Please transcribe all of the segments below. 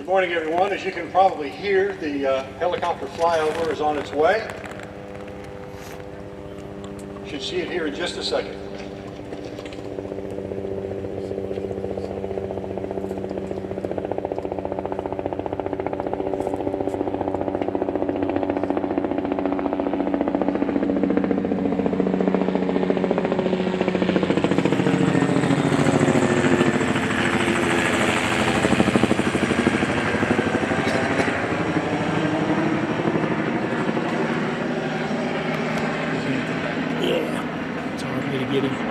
Good morning, everyone. As you can probably hear, the helicopter flyover is on its way. You should see it here in just a second. It's hard for me to get him.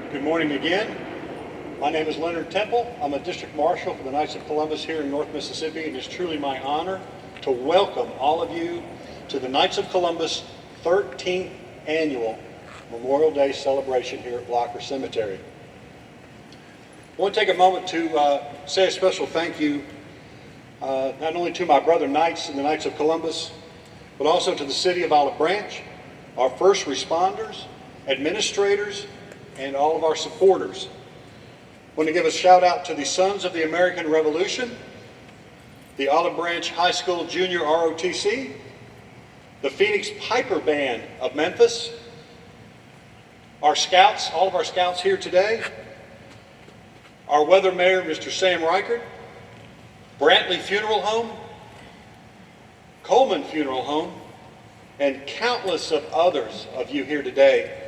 Good morning again. My name is Leonard Temple. I'm a district marshal for the Knights of Columbus here in North Mississippi, and it's truly my honor to welcome all of you to the Knights of Columbus 13th annual Memorial Day celebration here at Blocker Cemetery. I want to take a moment to say a special thank you not only to my brother Knights and the Knights of Columbus, but also to the City of Olive Branch, our first responders, administrators, and all of our supporters. I want to give a shout out to the Sons of the American Revolution, the Olive Branch High School Junior ROTC, the Phoenix Piper Band of Memphis, our scouts, all of our scouts here today, our weather mayor, Mr. Sam Reichert, Brantley Funeral Home, Coleman Funeral Home, and countless of others of you here today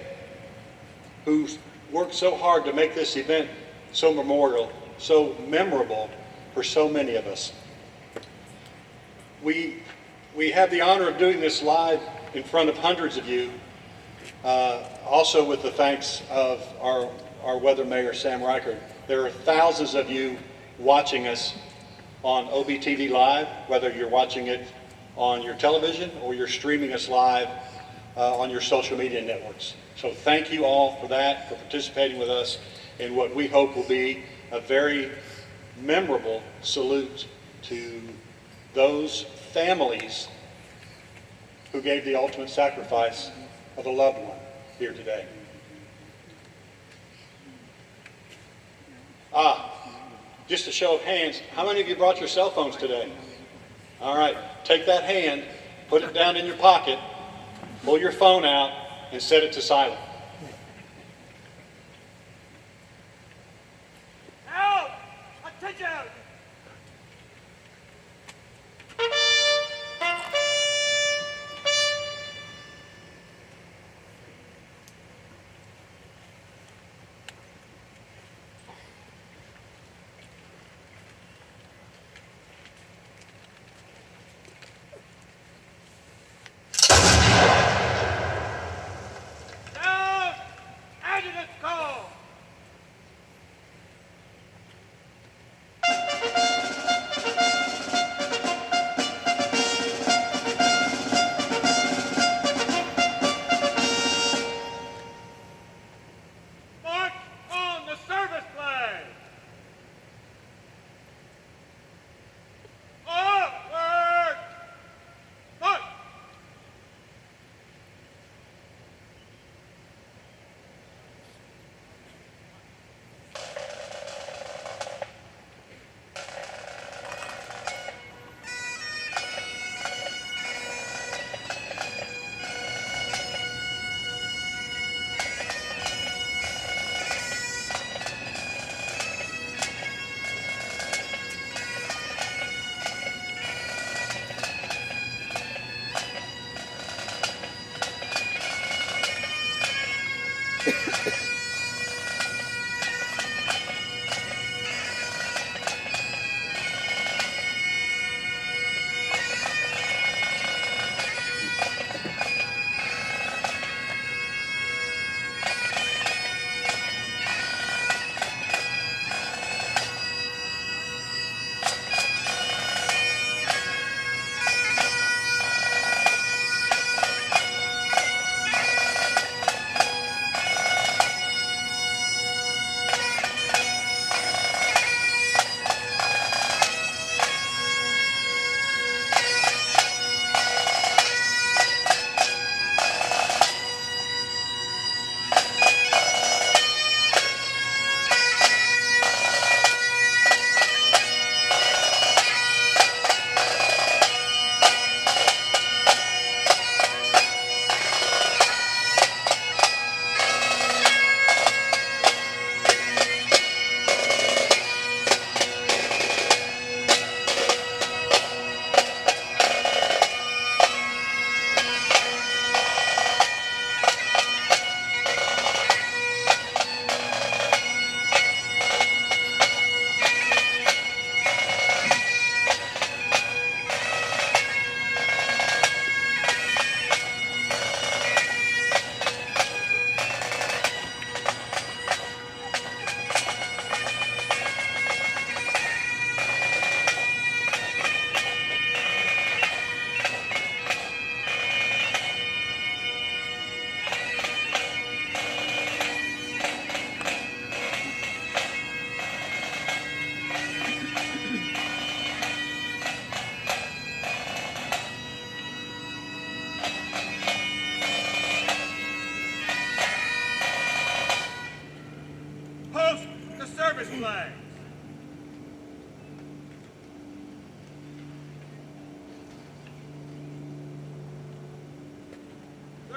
who worked so hard to make this event so memorial, so memorable for so many of us. We have the honor of doing this live in front of hundreds of you, also with the thanks of our weather mayor, Sam Reichert. There are thousands of you watching us on OBTV Live, whether you're watching it on your television or you're streaming us live on your social media networks. So thank you all for that, for participating with us in what we hope will be a very memorable salute to those families who gave the ultimate sacrifice of a loved one here today. Just a show of hands, how many of you brought your cell phones today? All right, take that hand, put it down in your pocket, pull your phone out, and set it to silent. Out! Attention! Down! Adjutant call!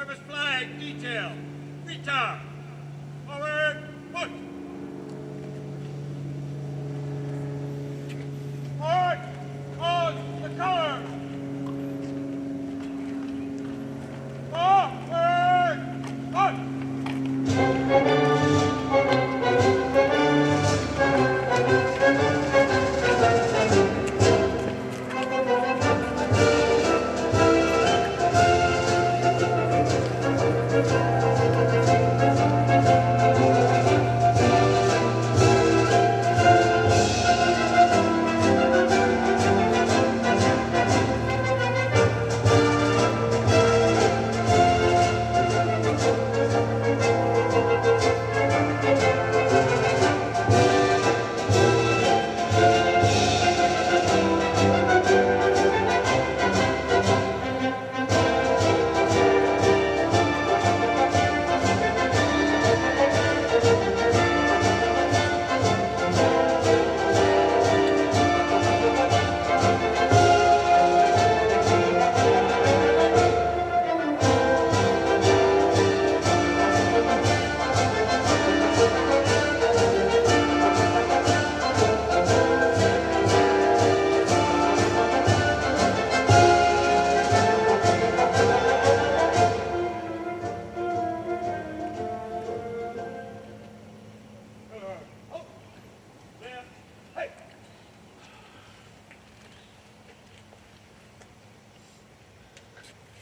Service flag detail. Retard. Forward. Push. Forward. Hold the color. Forward. Push.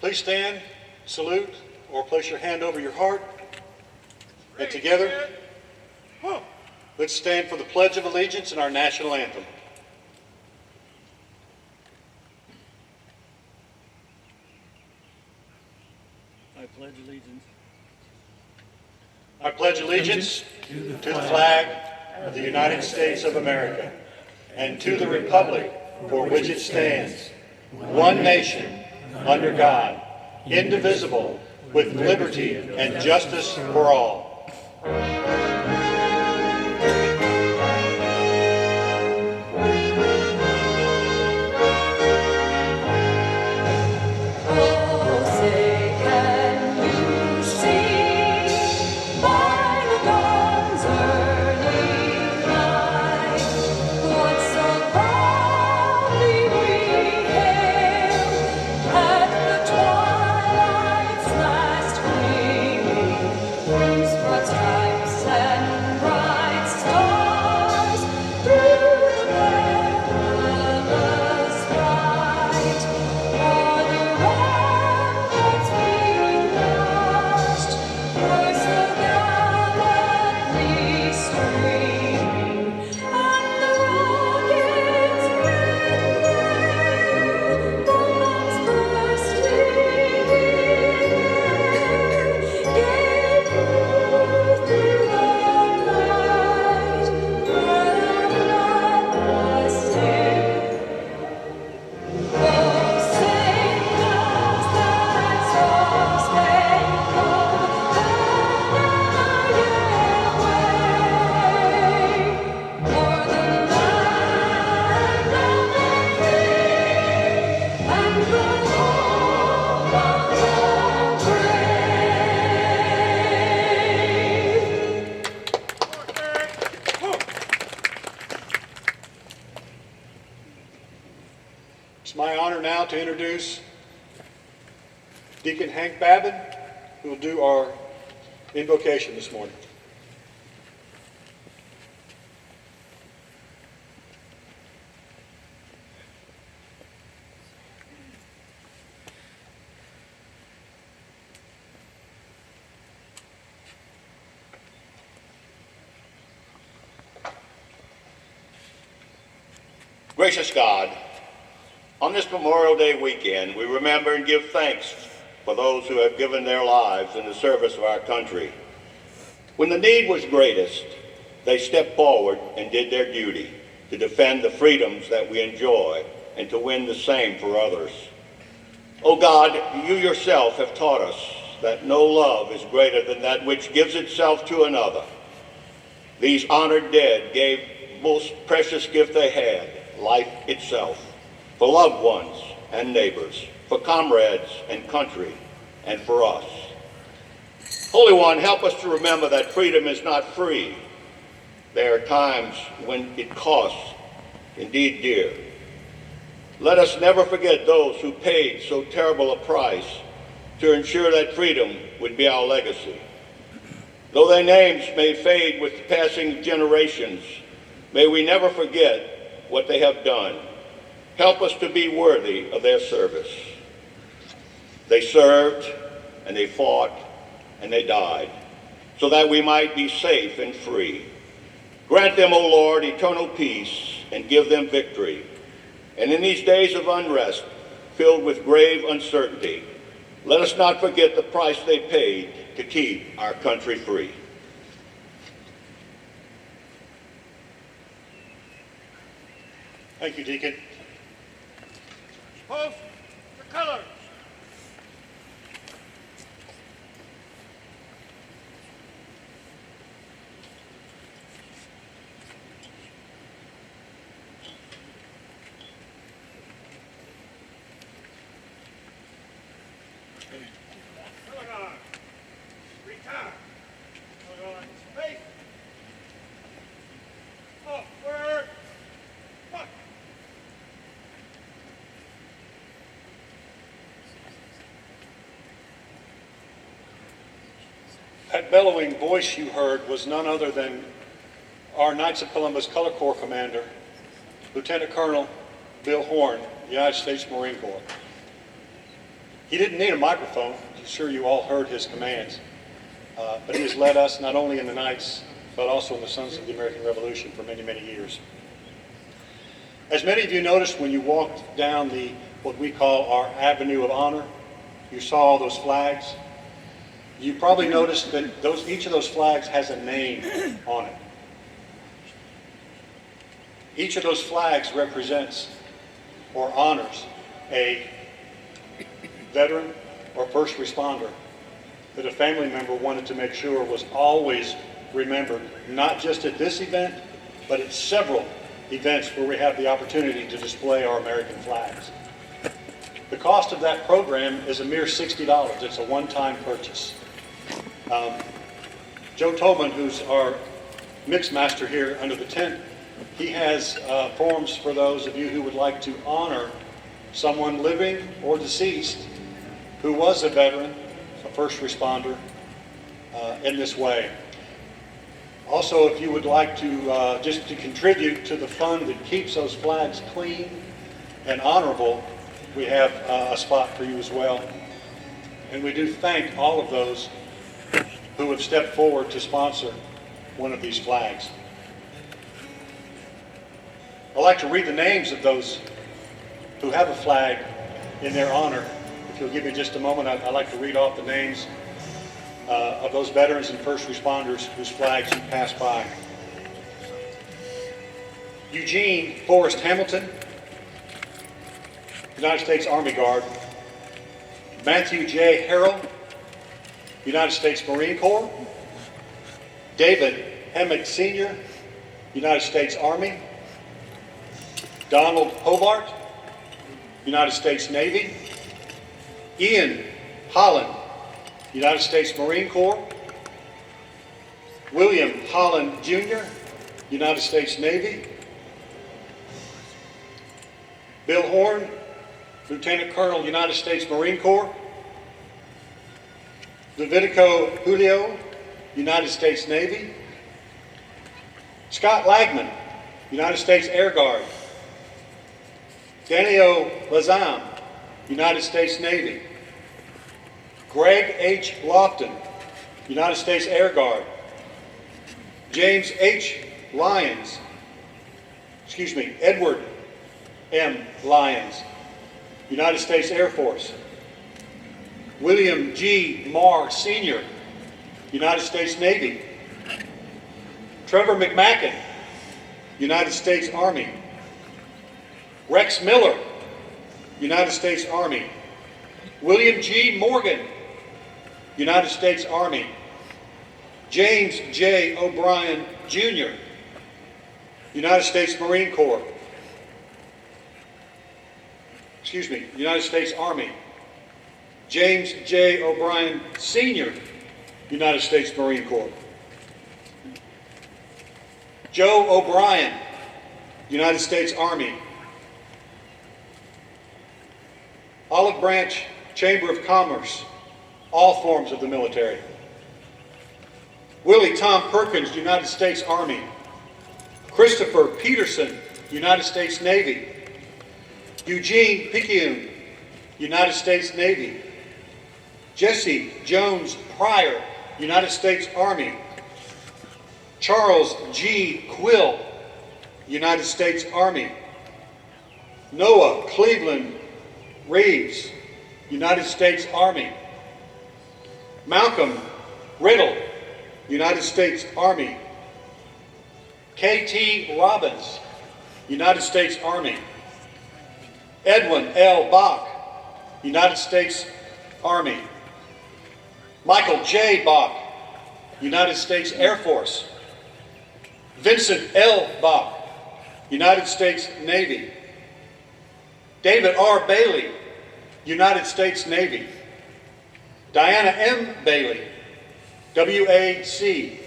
Please stand, salute, or place your hand over your heart. And together, let's stand for the Pledge of Allegiance and our national anthem. I pledge allegiance I pledge allegiance to the flag of the United States of America and to the republic for which it stands, one nation, under God, indivisible, with liberty and justice for all. It's my honor now to introduce Deacon Hank Babin, who will do our invocation this morning. Gracious God, on this Memorial Day weekend, we remember and give thanks for those who have given their lives in the service of our country. When the need was greatest, they stepped forward and did their duty to defend the freedoms that we enjoy and to win the same for others. Oh God, you yourself have taught us that no love is greater than that which gives itself to another. These honored dead gave most precious gift they had, life itself, for loved ones and neighbors, for comrades and country, and for us. Holy One, help us to remember that freedom is not free. There are times when it costs, indeed dear. Let us never forget those who paid so terrible a price to ensure that freedom would be our legacy. Though their names may fade with the passing of generations, may we never forget what they have done. Help us to be worthy of their service. They served, and they fought, and they died, so that we might be safe and free. Grant them, O Lord, eternal peace, and give them victory. And in these days of unrest, filled with grave uncertainty, let us not forget the price they paid to keep our country free. Thank you, Deacon. Post the colors. Color guard. Retire. Color guard. Space. Upward. March. That bellowing voice you heard was none other than our Knights of Columbus Color Corps Commander, Lieutenant Colonel Bill Horn, United States Marine Corps. He didn't need a microphone. I'm sure you all heard his commands. But he has led us not only in the Knights, but also in the Sons of the American Revolution for many, many years. As many of you noticed when you walked down what we call our Avenue of Honor, you saw all those flags. You probably noticed that each of those flags has a name on it. Each of those flags represents or honors a veteran or first responder that a family member wanted to make sure was always remembered, not just at this event, but at several events where we have the opportunity to display our American flags. The cost of that program is a mere $60. It's a one-time purchase. Joe Tolman, who's our mix master here under the tent, he has forms for those of you who would like to honor someone living or deceased who was a veteran, a first responder, in this way. Also, if you would like to just to contribute to the fund that keeps those flags clean and honorable, we have a spot for you as well. And we do thank all of those who have stepped forward to sponsor one of these flags. I'd like to read the names of those who have a flag in their honor. If you'll give me just a moment, I'd like to read off the names of those veterans and first responders whose flags you passed by. Eugene Forrest Hamilton, United States Army Guard. Matthew J. Harrell, United States Marine Corps. David Hemmick Sr., United States Army. Donald Hobart, United States Navy. Ian Holland, United States Marine Corps. William Holland Jr., United States Navy. Bill Horn, Lieutenant Colonel, United States Marine Corps. Davidico Julio, United States Navy. Scott Lagman, United States Air Guard. Danio Lazam, United States Navy. Greg H. Lofton, United States Air Guard. James H. Edward M. Lyons, United States Air Force. William G. Marr Sr., United States Navy. Trevor McMacken, United States Army. Rex Miller, United States Army. William G. Morgan, United States Army. James J. O'Brien, Jr., United States Marine Corps. United States Army. James J. O'Brien, Sr., United States Marine Corps. Joe O'Brien, United States Army. Olive Branch Chamber of Commerce, all forms of the military. Willie Tom Perkins, United States Army. Christopher Peterson, United States Navy. Eugene Picayune, United States Navy. Jesse Jones Pryor, United States Army. Charles G. Quill, United States Army. Noah Cleveland Reeves, United States Army. Malcolm Riddle, United States Army. K.T. Robbins, United States Army. Edwin L. Bach, United States Army. Michael J. Bach, United States Air Force. Vincent L. Bach, United States Navy. David R. Bailey, United States Navy. Diana M. Bailey, WAC.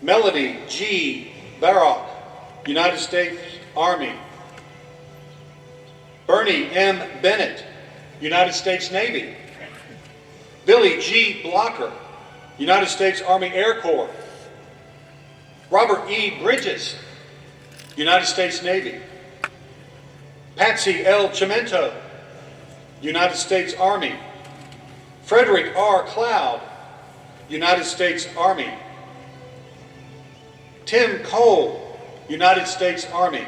Melody G. Barock, United States Army. Bernie M. Bennett, United States Navy. Billy G. Blocker, United States Army Air Corps. Robert E. Bridges, United States Navy. Patsy L. Chimento, United States Army. Frederick R. Cloud, United States Army. Tim Cole, United States Army.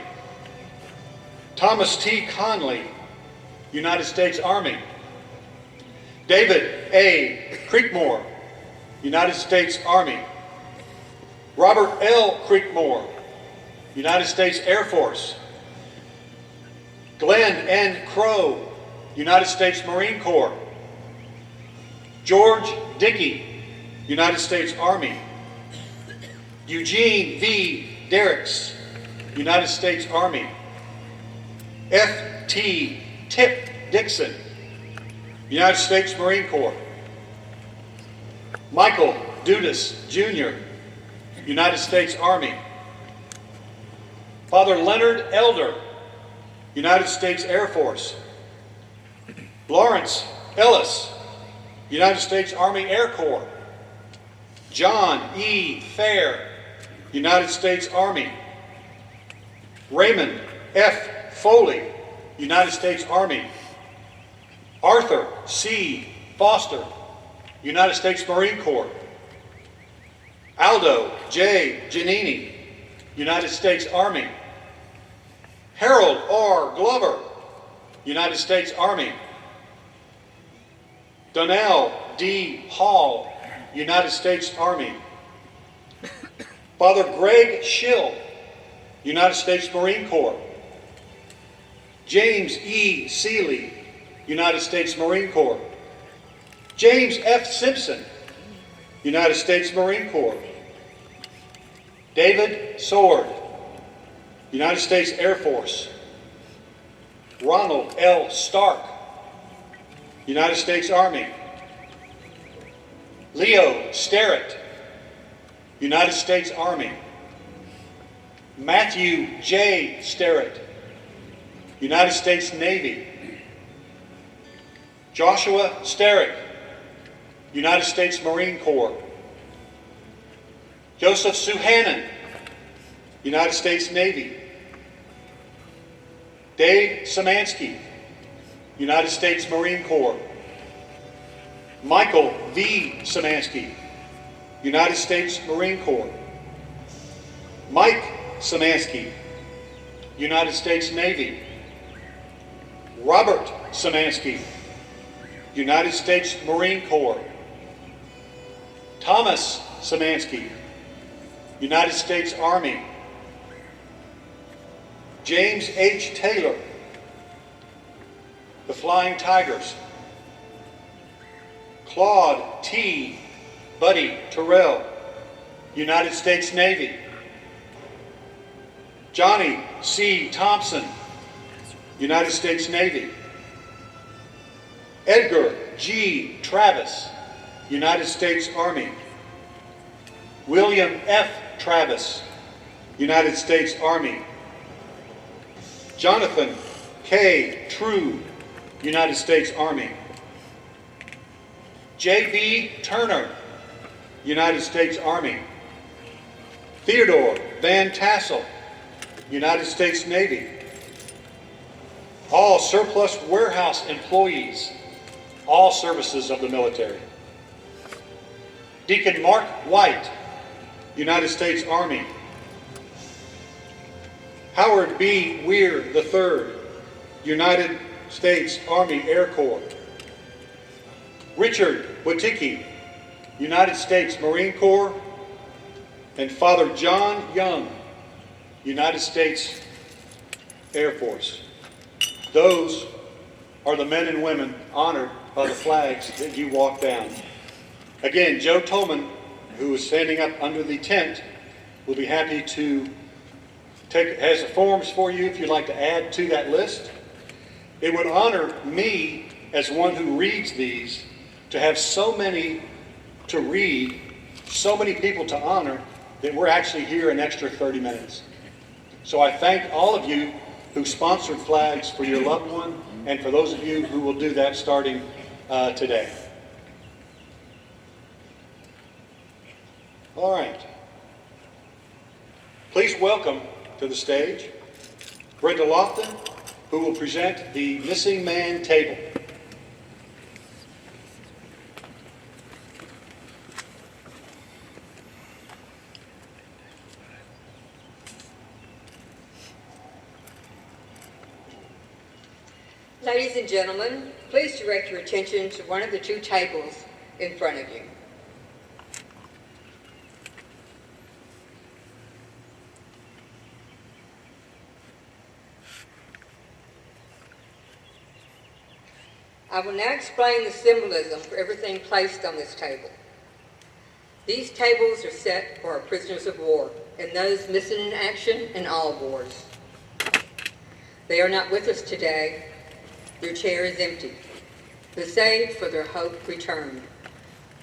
Thomas T. Conley, United States Army. David A. Creekmore, United States Army. Robert L. Creekmore, United States Air Force. Glenn N. Crow, United States Marine Corps. George Dickey, United States Army. Eugene V. Derricks, United States Army. F.T. Tip Dixon, United States Marine Corps. Michael Dudas, Jr., United States Army. Father Leonard Elder, United States Air Force. Lawrence Ellis, United States Army Air Corps. John E. Fair, United States Army. Raymond F. Foley, United States Army. Arthur C. Foster, United States Marine Corps. Aldo J. Giannini, United States Army. Harold R. Glover, United States Army. Donnell D. Hall, United States Army. Father Greg Schill, United States Marine Corps. James E. Seeley, United States Marine Corps. James F. Simpson, United States Marine Corps. David Sword, United States Air Force. Ronald L. Stark, United States Army. Leo Sterrett, United States Army. Matthew J. Sterrett, United States Navy. Joshua Sterrett, United States Marine Corps. Joseph Suhannon, United States Navy. Dave Szymanski, United States Marine Corps. Michael V. Szymanski, United States Marine Corps. Mike Szymanski, United States Navy. Robert Szymanski, United States Marine Corps. Thomas Szymanski, United States Army. James H. Taylor, the Flying Tigers. Claude T. Buddy Terrell, United States Navy. Johnny C. Thompson, United States Navy. Edgar G. Travis, United States Army. William F. Travis, United States Army. Jonathan K. True, United States Army. J.B. Turner, United States Army. Theodore Van Tassel, United States Navy. All surplus warehouse employees, all services of the military. Deacon Mark White, United States Army. Howard B. Weir III, United States Army Air Corps. Richard Witticki, United States Marine Corps. And Father John Young, United States Air Force. Those are the men and women honored by the flags that you walk down. Again, Joe Tolman, who is standing up under the tent, will be happy to has the forms for you if you'd like to add to that list. It would honor me as one who reads these to have so many to read, so many people to honor, that we're actually here an extra 30 minutes. So I thank all of you who sponsored flags for your loved one, and for those of you who will do that starting today. All right. Please welcome to the stage Brenda Lofton, who will present the Missing Man Table. Ladies and gentlemen, please direct your attention to one of the two tables in front of you. I will now explain the symbolism for everything placed on this table. These tables are set for our prisoners of war and those missing in action in all wars. They are not with us today. Their chair is empty. The saved for their hope returned.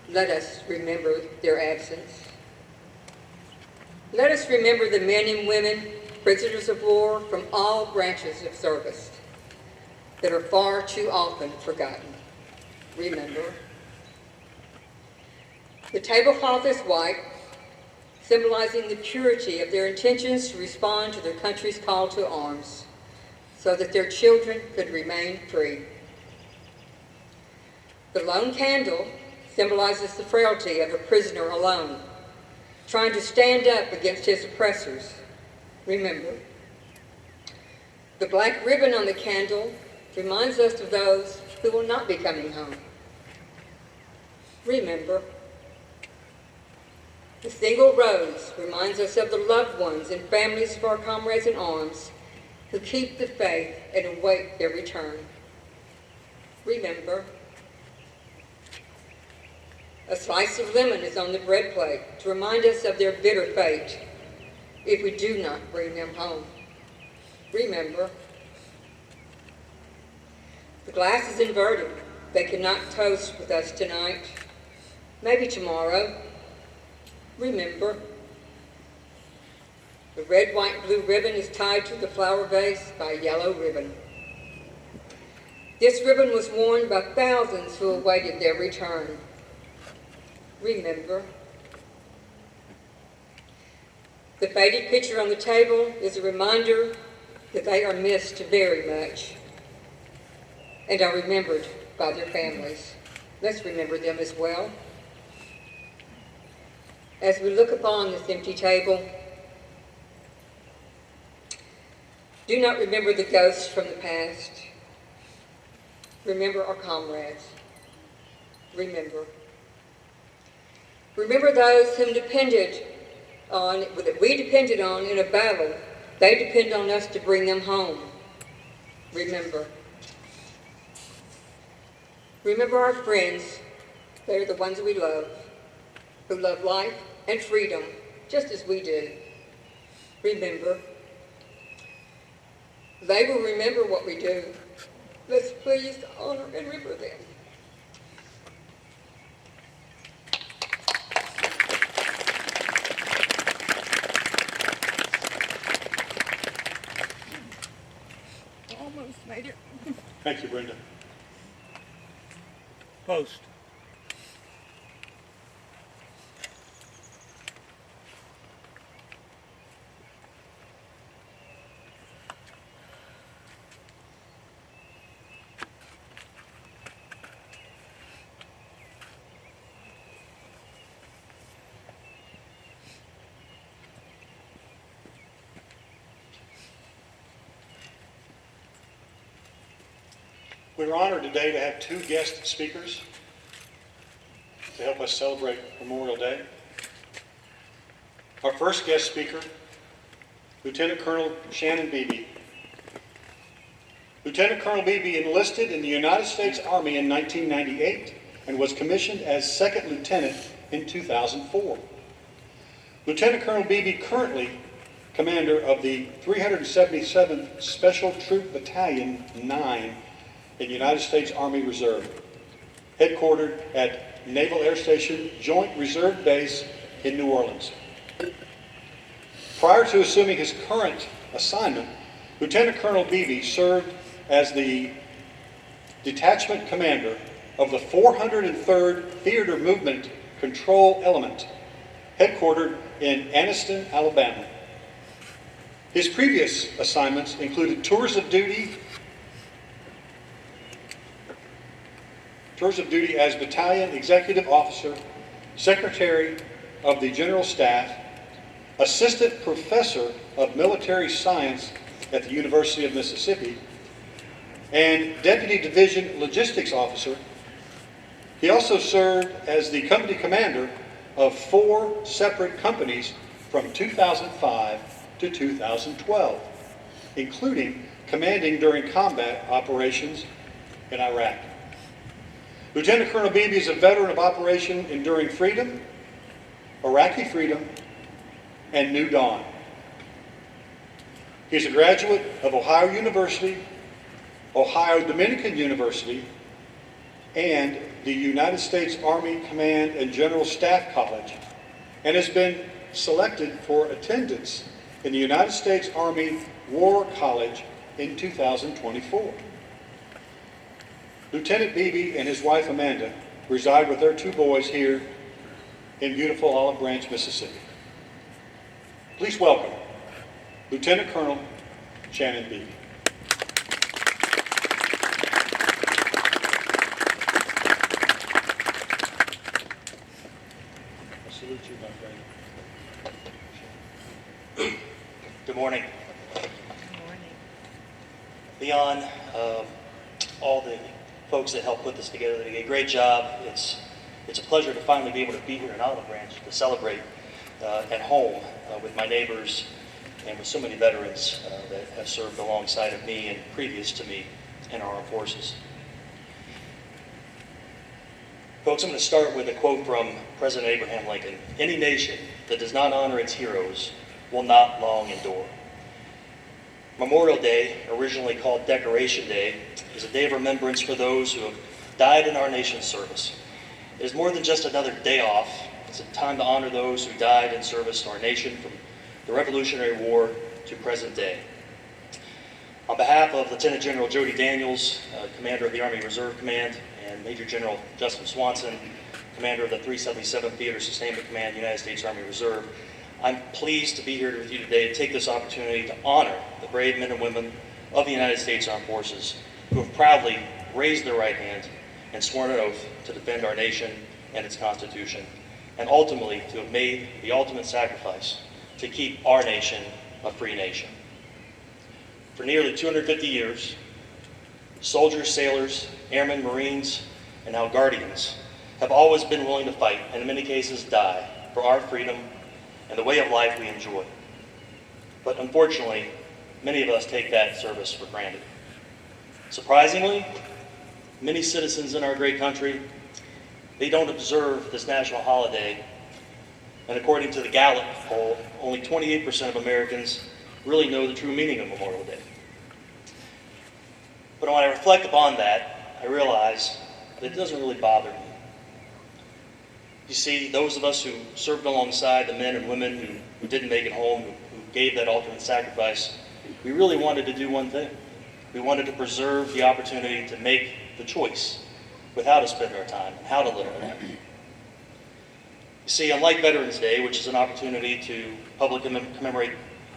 Let us remember their absence. Let us remember the men and women, prisoners of war from all branches of service, that are far too often forgotten. Remember. The tablecloth is white, symbolizing the purity of their intentions to respond to their country's call to arms, so that their children could remain free. The lone candle symbolizes the frailty of a prisoner alone, trying to stand up against his oppressors. Remember. The black ribbon on the candle reminds us of those who will not be coming home. Remember. The single rose reminds us of the loved ones and families of our comrades in arms who keep the faith and await their return. Remember. A slice of lemon is on the bread plate to remind us of their bitter fate if we do not bring them home. Remember. The glass is inverted. They cannot toast with us tonight. Maybe tomorrow. Remember. The red, white, blue ribbon is tied to the flower vase by a yellow ribbon. This ribbon was worn by thousands who awaited their return. Remember. The faded picture on the table is a reminder that they are missed very much and are remembered by their families. Let's remember them as well. As we look upon this empty table, do not remember the ghosts from the past. Remember our comrades. Remember. Remember those whom that we depended on in a battle. They depend on us to bring them home. Remember. Remember our friends. They are the ones we love, who love life and freedom just as we do. Remember. They will remember what we do. Let's please honor and remember them. almost made it. Thank you, Brenda. Post. We're honored today to have two guest speakers to help us celebrate Memorial Day. Our first guest speaker, Lieutenant Colonel Shannon Beebe. Lieutenant Colonel Beebe enlisted in the United States Army in 1998 and was commissioned as second lieutenant in 2004. Lieutenant Colonel Beebe currently commander of the 377th Special Troop Battalion 9 in United States Army Reserve, headquartered at Naval Air Station Joint Reserve Base in New Orleans. Prior to assuming his current assignment, Lieutenant Colonel Beebe served as the detachment commander of the 403rd Theater Movement Control Element, headquartered in Anniston, Alabama. His previous assignments included tours of duty as Battalion Executive Officer, Secretary of the General Staff, Assistant Professor of Military Science at the University of Mississippi, and Deputy Division Logistics Officer. He also served as the company commander of 4 separate companies from 2005 to 2012, including commanding during combat operations in Iraq. Lieutenant Colonel Beebe is a veteran of Operation Enduring Freedom, Iraqi Freedom, and New Dawn. He's a graduate of Ohio University, Ohio Dominican University, and the United States Army Command and General Staff College, and has been selected for attendance in the United States Army War College in 2024. Lieutenant Beebe and his wife Amanda reside with their 2 boys here in beautiful Olive Branch, Mississippi. Please welcome Lieutenant Colonel Shannon Beebe. I salute you, my friend. Good morning. Good morning. Leon, all the folks that helped put this together, they did a great job. It's a pleasure to finally be able to be here in Olive Branch to celebrate at home with my neighbors and with so many veterans that have served alongside of me and previous to me in our armed forces. Folks, I'm going to start with a quote from President Abraham Lincoln. Any nation that does not honor its heroes will not long endure. Memorial Day, originally called Decoration Day, is a day of remembrance for those who have died in our nation's service. It is more than just another day off. It's a time to honor those who died in service to our nation from the Revolutionary War to present day. On behalf of Lieutenant General Jody Daniels, Commander of the Army Reserve Command, and Major General Justin Swanson, Commander of the 377th Theater Sustainment Command, United States Army Reserve, I'm pleased to be here with you today to take this opportunity to honor the brave men and women of the United States Armed Forces who have proudly raised their right hand and sworn an oath to defend our nation and its Constitution, and ultimately to have made the ultimate sacrifice to keep our nation a free nation. For nearly 250 years, soldiers, sailors, airmen, Marines, and now Guardians have always been willing to fight, and in many cases die, for our freedom and the way of life we enjoy. But unfortunately, many of us take that service for granted. Surprisingly, many citizens in our great country, they don't observe this national holiday. And according to the Gallup poll, only 28% of Americans really know the true meaning of Memorial Day. But when I reflect upon that, I realize that it doesn't really bother me. You see, those of us who served alongside the men and women who didn't make it home, who gave that ultimate sacrifice, we really wanted to do one thing. We wanted to preserve the opportunity to make the choice with how to spend our time and how to live our life. You see, unlike Veterans Day, which is an opportunity to publicly commemorate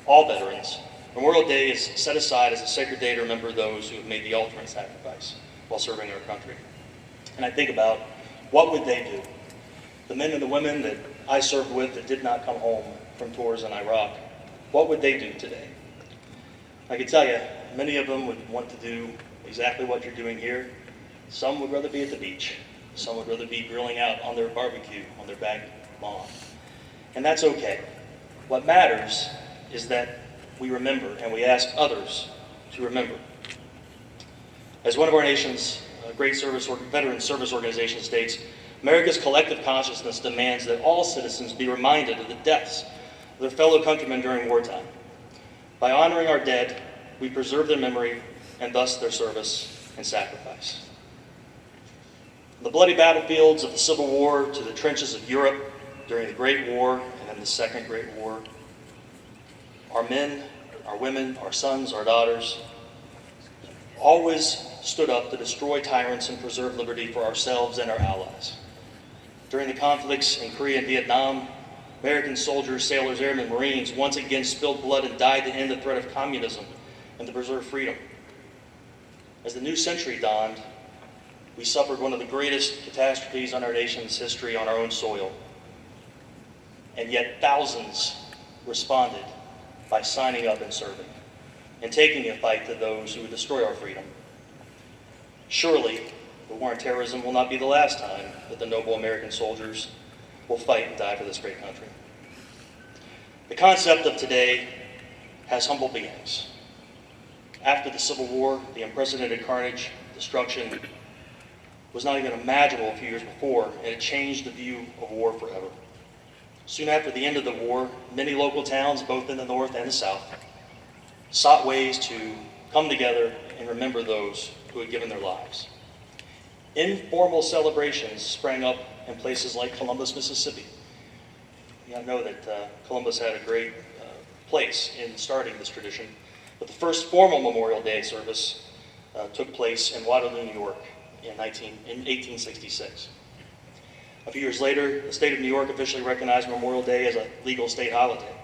all veterans, Memorial Day is set aside as a sacred day to remember those who have made the ultimate sacrifice while serving our country. And I think about, what would they do? The men and the women that I served with that did not come home from tours in Iraq, what would they do today? I can tell you, many of them would want to do exactly what you're doing here. Some would rather be at the beach. Some would rather be grilling out on their barbecue, on their back lawn. And that's okay. What matters is that we remember, and we ask others to remember. As one of our nation's great veteran service organizations states, America's collective consciousness demands that all citizens be reminded of the deaths of their fellow countrymen during wartime. By honoring our dead, we preserve their memory and thus their service and sacrifice. From the bloody battlefields of the Civil War to the trenches of Europe during the Great War and then the Second Great War, our men, our women, our sons, our daughters always stood up to destroy tyrants and preserve liberty for ourselves and our allies. During the conflicts in Korea and Vietnam, American soldiers, sailors, airmen, Marines once again spilled blood and died to end the threat of communism and to preserve freedom. As the new century dawned, we suffered one of the greatest catastrophes in our nation's history on our own soil. And yet thousands responded by signing up and serving, and taking a fight to those who would destroy our freedom. Surely, the war on terrorism will not be the last time that the noble American soldiers will fight and die for this great country. The concept of today has humble beginnings. After the Civil War, the unprecedented carnage, destruction was not even imaginable a few years before, and it changed the view of war forever. Soon after the end of the war, many local towns, both in the North and the South, sought ways to come together and remember those who had given their lives. Informal celebrations sprang up in places like Columbus, Mississippi. I know that Columbus had a great place in starting this tradition, but the first formal Memorial Day service took place in Waterloo, New York in 1866. A few years later, the state of New York officially recognized Memorial Day as a legal state holiday.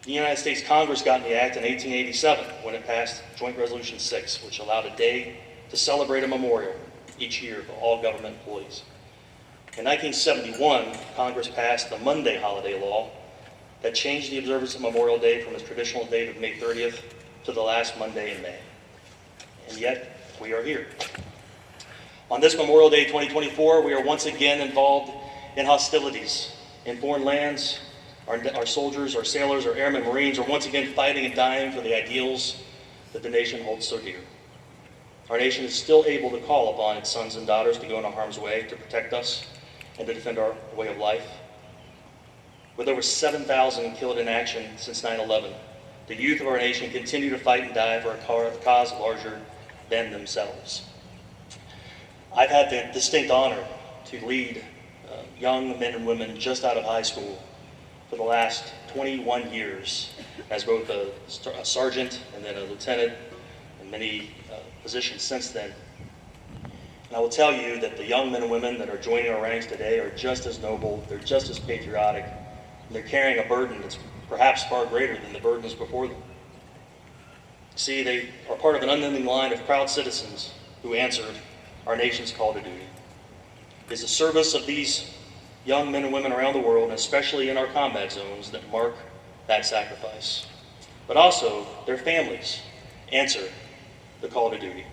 The United States Congress got in the act in 1887 when it passed Joint Resolution 6, which allowed a day to celebrate a memorial each year for all government employees. In 1971, Congress passed the Monday holiday law that changed the observance of Memorial Day from its traditional date of May 30th to the last Monday in May. And yet, we are here. On this Memorial Day 2024, we are once again involved in hostilities in foreign lands. Our soldiers, our sailors, our airmen, Marines are once again fighting and dying for the ideals that the nation holds so dear. Our nation is still able to call upon its sons and daughters to go into harm's way to protect us and to defend our way of life. With over 7,000 killed in action since 9/11, the youth of our nation continue to fight and die for a cause larger than themselves. I've had the distinct honor to lead young men and women just out of high school for the last 21 years as both a sergeant and then a lieutenant and many positions since then. And I will tell you that the young men and women that are joining our ranks today are just as noble, they're just as patriotic, and they're carrying a burden that's perhaps far greater than the burdens before them. See, they are part of an unending line of proud citizens who answered our nation's call to duty. It's the service of these young men and women around the world, and especially in our combat zones, that mark that sacrifice. But also, their families answer the call to duty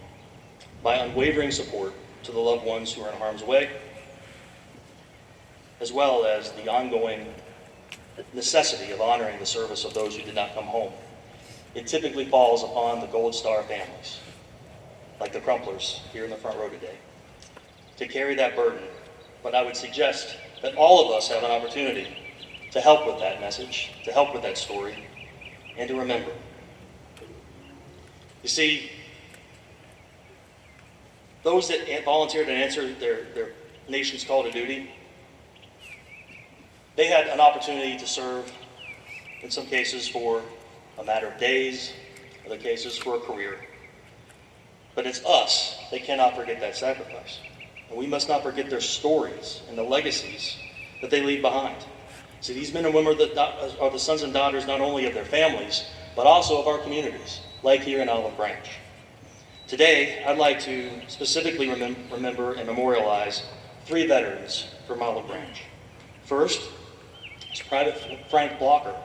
by unwavering support to the loved ones who are in harm's way, as well as the ongoing necessity of honoring the service of those who did not come home. It typically falls upon the Gold Star families, like the Crumplers here in the front row today, to carry that burden. But I would suggest that all of us have an opportunity to help with that message, to help with that story, and to remember. You see, those that volunteered and answered their nation's call to duty, they had an opportunity to serve, in some cases for a matter of days, other cases for a career. But it's us that cannot forget that sacrifice. And we must not forget their stories and the legacies that they leave behind. See, these men and women are the sons and daughters not only of their families, but also of our communities, like here in Olive Branch. Today, I'd like to specifically remember and memorialize 3 veterans from Olive Branch. First is Private Frank Blocker.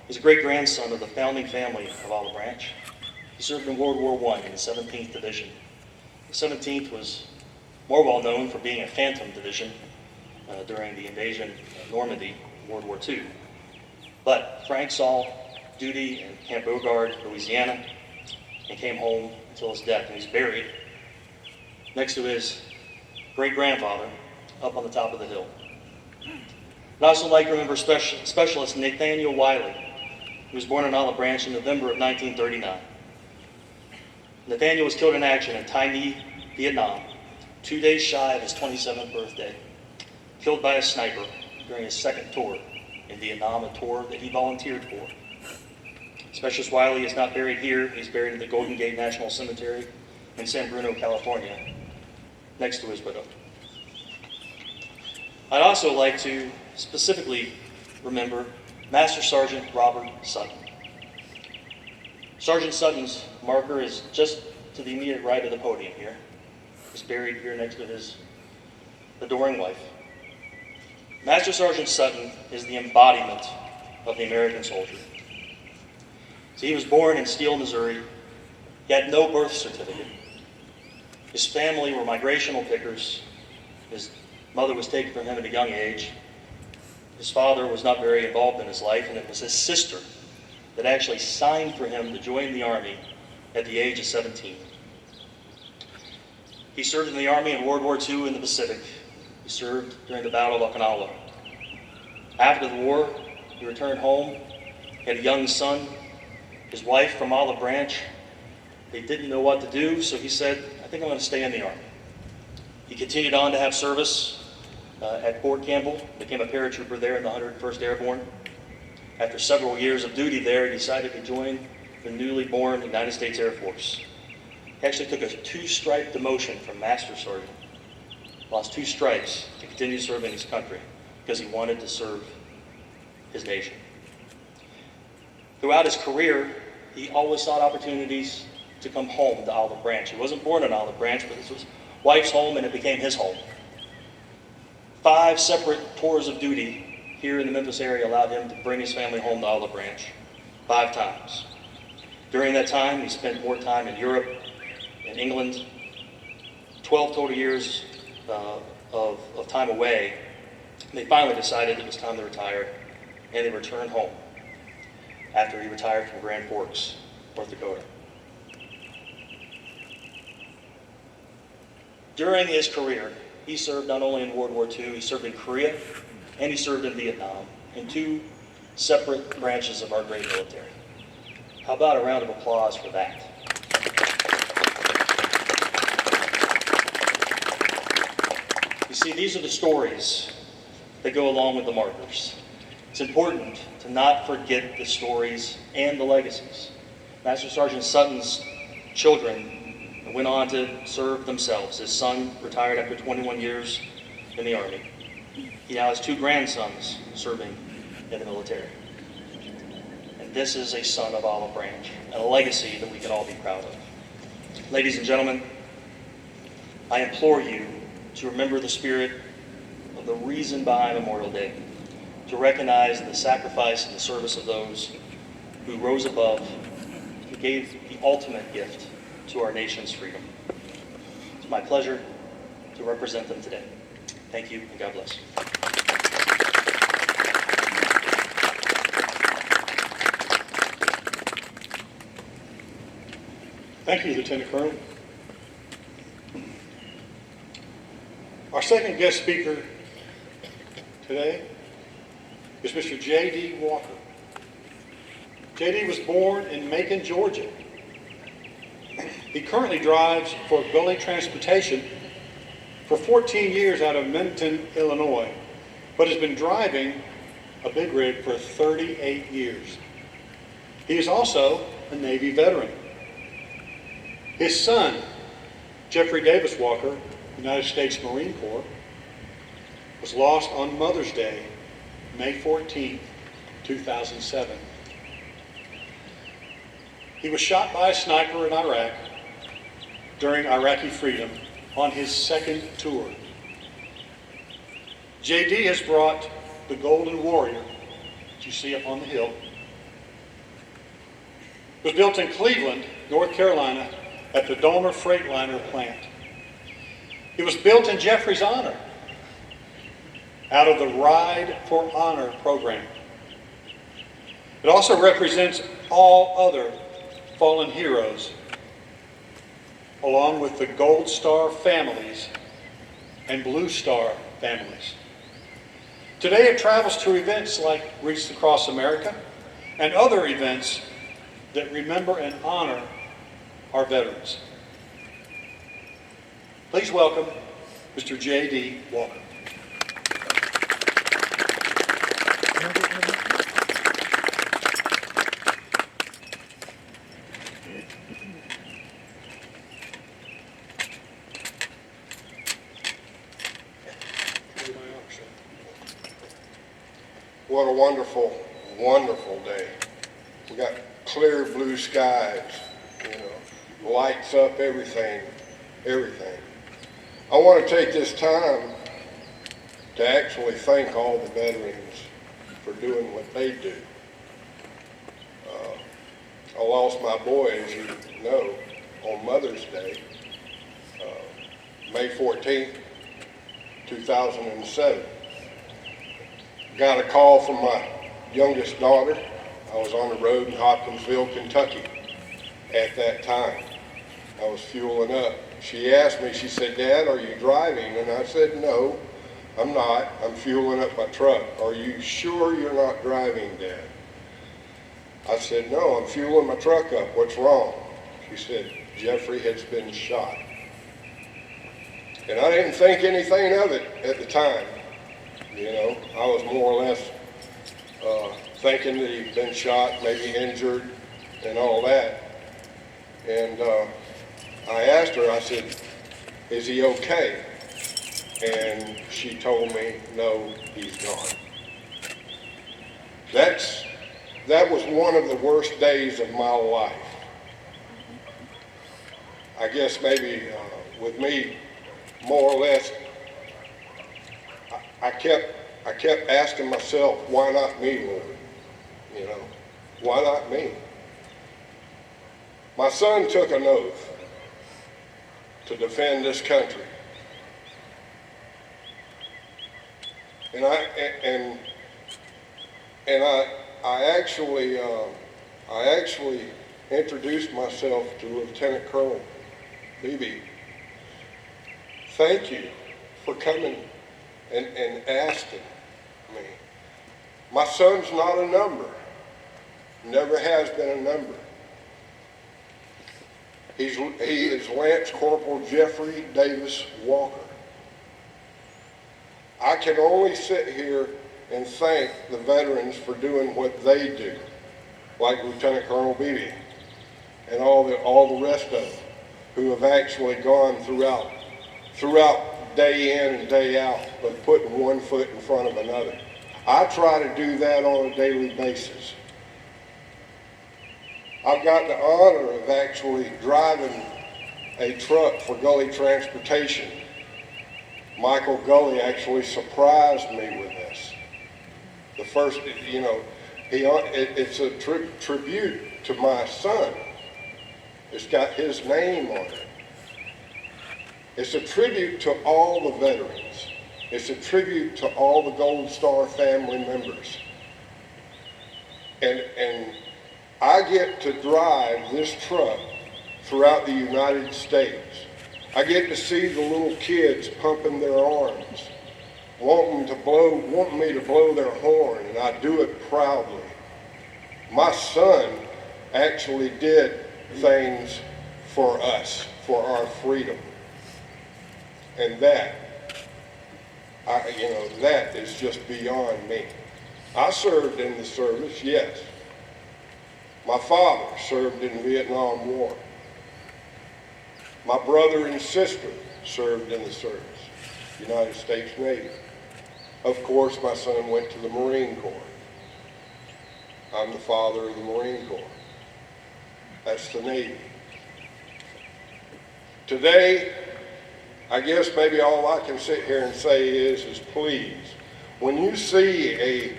He's a great-grandson of the founding family of Olive Branch. He served in World War I in the 17th Division. The 17th was more well known for being a Phantom Division during the invasion of Normandy in World War II. But Frank saw duty in Camp Beauregard, Louisiana, and came home until his death, and he's buried next to his great-grandfather up on the top of the hill. I'd also like to remember Specialist Nathaniel Wiley, who was born in Olive Branch in November of 1939. Nathaniel was killed in action in Tai Nhi, Vietnam, 2 days shy of his 27th birthday, killed by a sniper during his second tour in Vietnam, a tour that he volunteered for. Specialist Wiley is not buried here. He's buried in the Golden Gate National Cemetery in San Bruno, California, next to his widow. I'd also like to specifically remember Master Sergeant Robert Sutton. Sergeant Sutton's marker is just to the immediate right of the podium here. He's buried here next to his adoring wife. Master Sergeant Sutton is the embodiment of the American soldier. So he was born in Steele, Missouri. He had no birth certificate. His family were migrational pickers. His mother was taken from him at a young age. His father was not very involved in his life, and it was his sister that actually signed for him to join the Army at the age of 17. He served in the Army in World War II in the Pacific. He served during the Battle of Okinawa. After the war, he returned home, had a young son. His wife from Olive Branch, they didn't know what to do, so he said, I think I'm going to stay in the Army. He continued on to have service at Fort Campbell, became a paratrooper there in the 101st Airborne. After several years of duty there, he decided to join the newly born United States Air Force. He actually took a 2-stripe demotion from Master Sergeant, lost 2 stripes to continue serving his country because he wanted to serve his nation. Throughout his career, he always sought opportunities to come home to Olive Branch. He wasn't born in Olive Branch, but this was wife's home, and it became his home. 5 separate tours of duty here in the Memphis area allowed him to bring his family home to Olive Branch 5 times. During that time, he spent more time in Europe, in England, 12 total years of time away. They finally decided it was time to retire, and they returned home after he retired from Grand Forks, North Dakota. During his career, he served not only in World War II, he served in Korea, and he served in Vietnam, in 2 separate branches of our great military. How about a round of applause for that? You see, these are the stories that go along with the markers. It's important to not forget the stories and the legacies. Master Sergeant Sutton's children went on to serve themselves. His son retired after 21 years in the Army. He now has 2 grandsons serving in the military. And this is a son of Olive Branch, and a legacy that we can all be proud of. Ladies and gentlemen, I implore you to remember the spirit of the reason behind Memorial Day, to recognize the sacrifice and the service of those who rose above, who gave the ultimate gift to our nation's freedom. It's my pleasure to represent them today. Thank you, and God bless. Thank you, Lieutenant Colonel. Our second guest speaker today is Mr. J.D. Walker. J.D. was born in Macon, Georgia. He currently drives for Gully Transportation for 14 years out of Menton, Illinois, but has been driving a big rig for 38 years. He is also a Navy veteran. His son, Jeffrey Davis Walker, United States Marine Corps, was lost on Mother's Day, May 14, 2007. He was shot by a sniper in Iraq during Iraqi freedom on his second tour. JD has brought the Golden Warrior, that you see up on the hill. It was built in Cleveland, North Carolina, at the Domer Freightliner plant. It was built in Jeffrey's honor, out of the Ride for Honor program. It also represents all other fallen heroes, along with the Gold Star families and Blue Star families. Today it travels to events like Wreaths Across America and other events that remember and honor our veterans. Please welcome Mr. J.D. Walker. What a wonderful, wonderful day. We got clear blue skies, lights up everything. I want to take this time to actually thank all the veterans for doing what they do. I lost my boy, as you know, on Mother's Day, May 14th, 2007. Got a call from my youngest daughter. I was on the road in Hopkinsville, Kentucky at that time. I was fueling up. She asked me, she said, "Dad, are you driving?" And I said, "No, I'm not. I'm fueling up my truck." "Are you sure you're not driving, Dad?" I said, "No, I'm fueling my truck up. What's wrong?" She said, "Jeffrey has been shot." And I didn't think anything of it at the time. I was more or less thinking that he'd been shot, maybe injured, and all that. And I asked her, I said, "Is he okay?" And she told me, "No, he's gone." That was one of the worst days of my life. I guess maybe with me, more or less, I kept asking myself, why not me, Lord? Why not me? My son took an oath to defend this country. And I actually introduced myself to Lieutenant Colonel Beebe. Thank you for coming and asking me. My son's not a number. Never has been a number. He is Lance Corporal Jeffrey Davis Walker. I can only sit here and thank the veterans for doing what they do, like Lieutenant Colonel Beebe and all the rest of them who have actually gone throughout day in and day out, but putting one foot in front of another. I try to do that on a daily basis. I've got the honor of actually driving a truck for Gully Transportation. Michael Gully actually surprised me with this. The first, it's a tribute to my son. It's got his name on it. It's a tribute to all the veterans. It's a tribute to all the Gold Star family members. And I get to drive this truck throughout the United States. I get to see the little kids pumping their arms, wanting me to blow their horn, and I do it proudly. My son actually did things for us, for our freedom. And that is just beyond me. I served in the service, yes. My father served in the Vietnam War. My brother and sister served in the service, United States Navy. Of course, my son went to the Marine Corps. I'm the father of the Marine Corps. That's the Navy. Today, I guess maybe all I can sit here and say is please, when you see a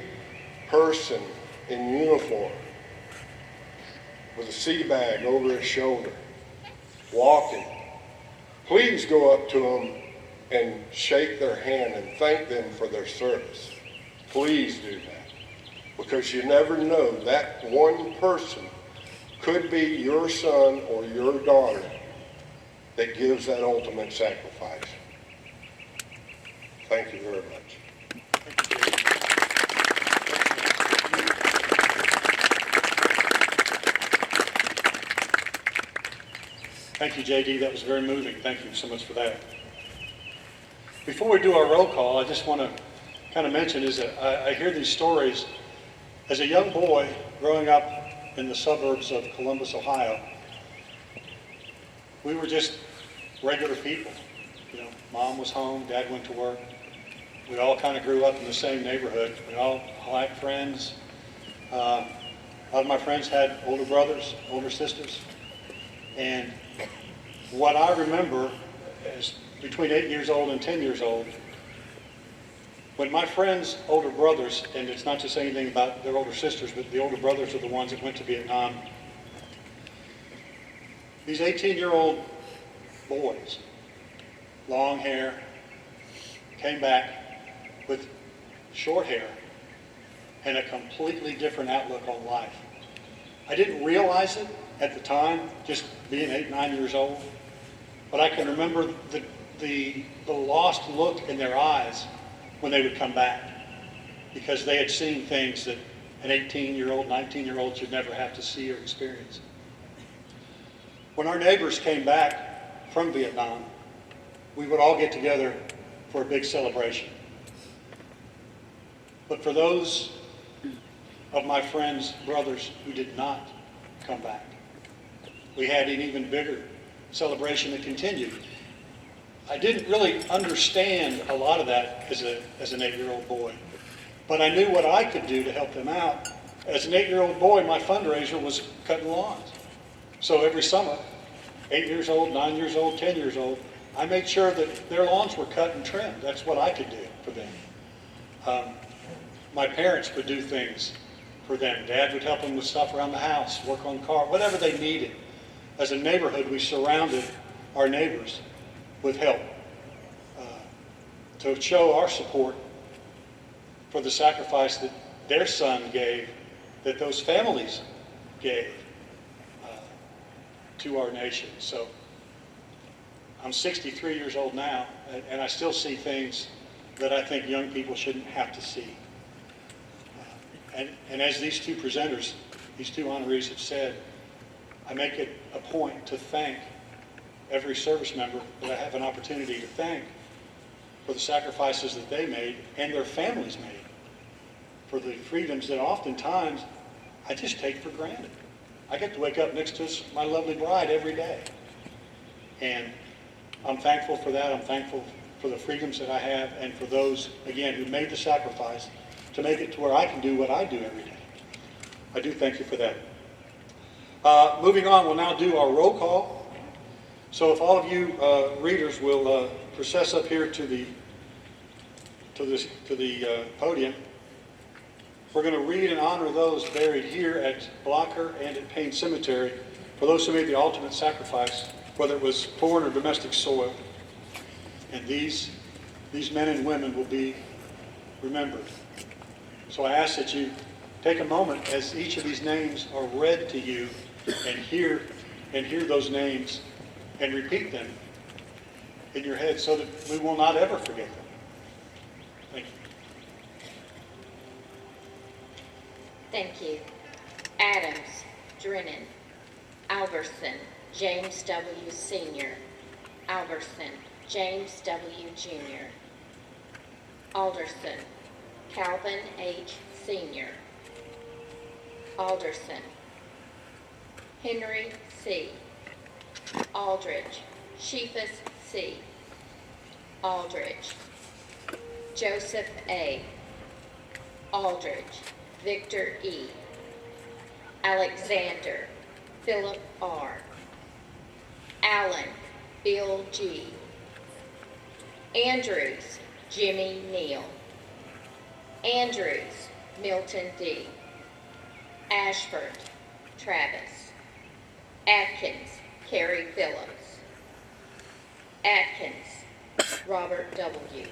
person in uniform with a sea bag over his shoulder, walking, please go up to them and shake their hand and thank them for their service. Please do that. Because you never know, that one person could be your son or your daughter that gives that ultimate sacrifice. Thank you very much. Thank you, JD. That was very moving. Thank you so much for that. Before we do our roll call, I just want to kind of mention is that I hear these stories. As a young boy growing up in the suburbs of Columbus, Ohio, we were just regular people. You know, mom was home, dad went to work. We all kind of grew up in the same neighborhood. We all had friends. A lot of my friends had older brothers, older sisters. And what I remember is between 8 years old and 10 years old, when my friends' older brothers, and it's not to say anything about their older sisters, but the older brothers are the ones that went to Vietnam, these 18-year-old boys, long hair, came back with short hair and a completely different outlook on life. I didn't realize it at the time, just being 8, 9 years old, but I can remember the lost look in their eyes when they would come back, because they had seen things that an 18-year-old, 19-year-old should never have to see or experience. When our neighbors came back from Vietnam, we would all get together for a big celebration. But for those of my friends' brothers who did not come back, we had an even bigger celebration that continued. I didn't really understand a lot of that as an 8-year-old boy, but I knew what I could do to help them out. As an 8-year-old boy, my fundraiser was cutting lawns. So every summer, 8 years old, 9 years old, 10 years old, I made sure that their lawns were cut and trimmed. That's what I could do for them. My parents would do things for them. Dad would help them with stuff around the house, work on the car, whatever they needed. As a neighborhood, we surrounded our neighbors with help to show our support for the sacrifice that their son gave, that those families gave to our nation. So I'm 63 years old now, and I still see things that I think young people shouldn't have to see. And as these two presenters, these two honorees have said, I make it a point to thank every service member that I have an opportunity to thank for the sacrifices that they made and their families made, for the freedoms that oftentimes I just take for granted. I get to wake up next to my lovely bride every day. And I'm thankful for that. I'm thankful for the freedoms that I have and for those, again, who made the sacrifice to make it to where I can do what I do every day. I do thank you for that. Moving on, we'll now do our roll call. So if all of you readers will process up here to the podium, we're going to read and honor those buried here at Blocker and at Payne Cemetery for those who made the ultimate sacrifice, whether it was foreign or domestic soil. And these men and women will be remembered. So I ask that you take a moment as each of these names are read to you and hear those names and repeat them in your head so that we will not ever forget them. Thank you. Thank you. Adams, Drennan, Alverson, James W. Sr., Alverson, James W. Jr., Alderson, Calvin H. Sr., Alderson, Henry C., Aldridge, Shephus C. Aldridge. Joseph A. Aldridge. Victor E. Alexander Philip R. Allen Bill G. Andrews Jimmy Neal. Andrews Milton D. Ashford Travis. Atkins Carrie Phillips. Atkins Robert W.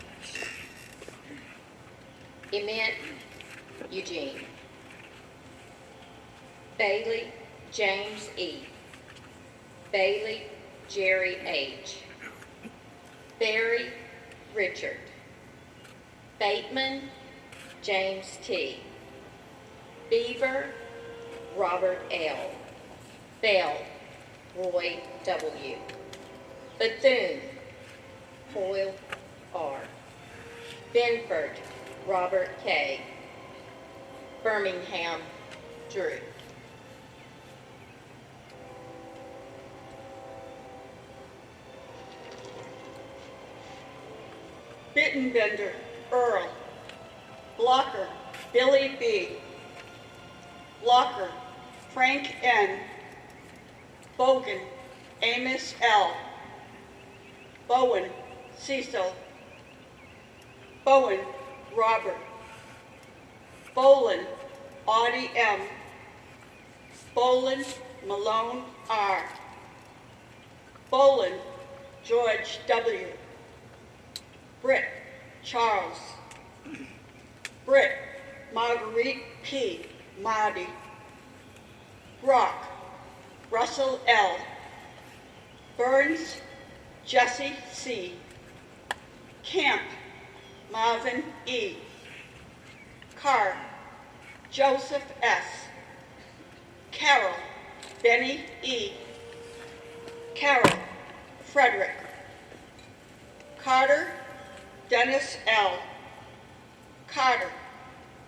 Emmett Eugene. Bailey James E. Bailey Jerry H. Berry Richard. Bateman James T. Beaver Robert L. Bell Roy W. Bethune Hoyle R. Benford Robert K. Birmingham Drew. Bittenbender Earl. Blocker Billy B. Blocker Frank N. Bogan Amos L. Bowen Cecil. Bowen Robert. Bolin Audie M. Bolin Malone R. Bolin George W. Britt Charles. Britt Marguerite P. Marty. Brock Russell L. Burns Jesse C. Camp Marvin E. Carr Joseph S. Carroll Benny E. Carroll Frederick. Carter Dennis L. Carter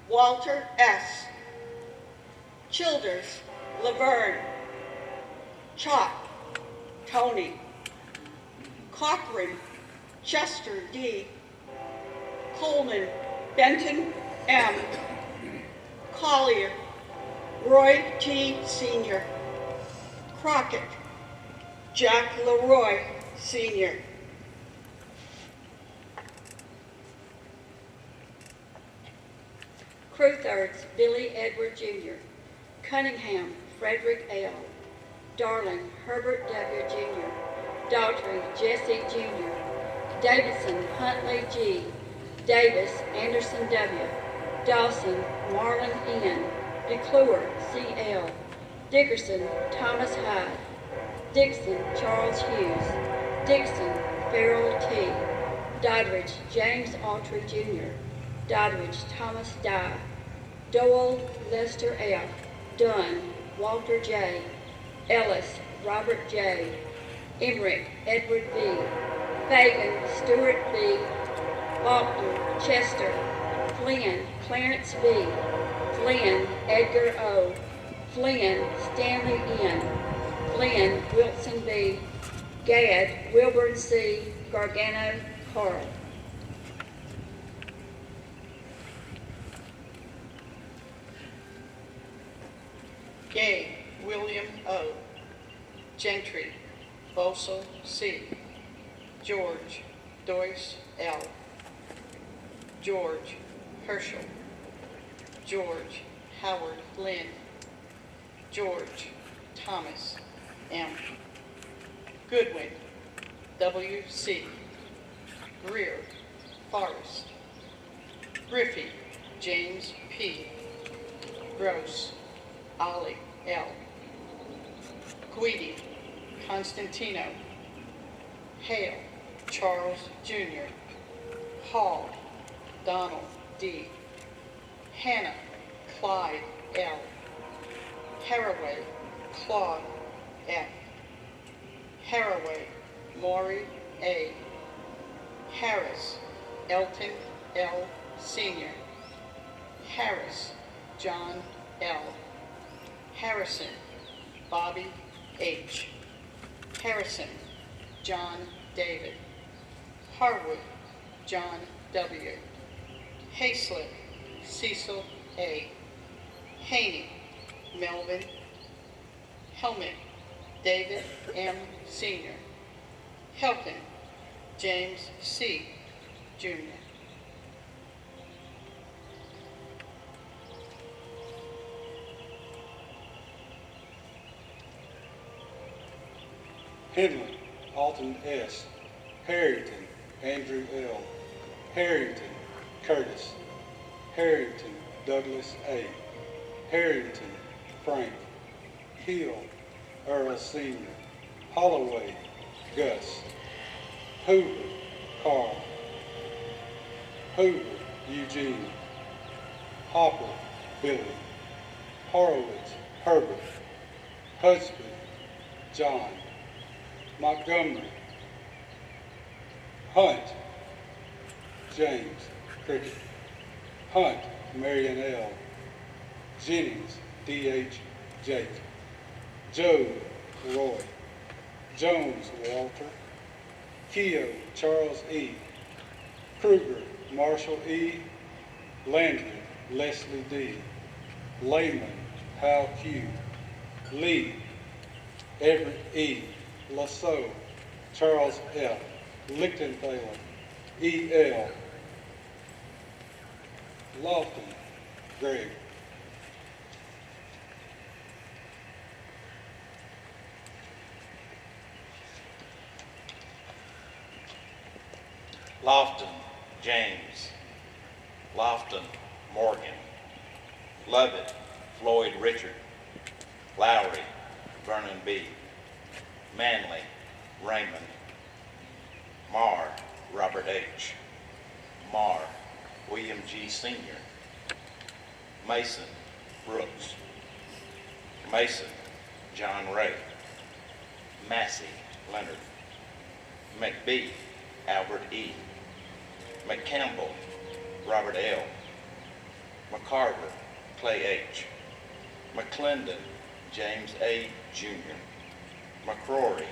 Walter S. Childers Laverne. Chalk Tony. Cochran Chester D. Coleman Benton M. Collier Roy T. Sr. Crockett Jack Leroy Sr. Crewthards Billy Edward Jr. Cunningham Frederick L. Darling Herbert W. Jr. Daughtry Jesse Jr. Davidson Huntley G. Davis Anderson W. Dawson Marlon N. DeClure C.L. Dickerson Thomas Hyde. Dixon Charles Hughes. Dixon Farrell T. Doddridge James Autry Jr. Doddridge Thomas Dye. Dowell Lester F. Dunn Walter J. Ellis Robert J. Emmerich Edward B. Fagan Stuart B. Faulkner Chester. Flynn Clarence B. Flynn Edgar O. Flynn Stanley N. Flynn Wilson B. Gadd Wilburn C. Gargano Carl. Gay William O. Gentry Bosel C. George Doyce L. George Herschel. George Howard Lynn. George Thomas M. Goodwin W. C. Greer Forrest. Griffey James P. Gross Ollie L. Guidi Constantino. Hale Charles Jr. Hall Donald D. Hannah Clyde L. Haraway Claude F. Haraway Maury A. Harris Elton L. Sr. Harris John L. Harrison Bobby H. Harrison John David. Harwood, John W. Hayslip, Cecil A. Haney, Melvin. Helmick, David M. Sr. Helton, James C. Jr. Henley, Alton S. Harrington, Andrew L. Harrington, Curtis. Harrington, Douglas A. Harrington, Frank. Hill, Earl Sr. Holloway, Gus. Hoover, Carl. Hoover, Eugene. Hopper, Billy. Horowitz, Herbert. Husband, John. Montgomery. Hunt, James Cricket. Hunt, Marion L. Jennings, D.H. Jake. Joe, Roy. Jones, Walter. Keogh, Charles E. Kruger, Marshall E. Landry, Leslie D. Lehman, Hal Q. Lee, Everett E. Lasso, Charles F. Lichtenthaler, E. L. Lofton, Greg. Lofton, James. Lofton, Morgan. Lovett, Floyd Richard. Lowry, Vernon B. Manley, Raymond. Marr, Robert H. Marr, William G. Sr. Mason, Brooks. Mason, John Ray. Massey, Leonard. McBee, Albert E. McCampbell, Robert L. McCarver, Clay H. McClendon, James A. Jr. McCrory,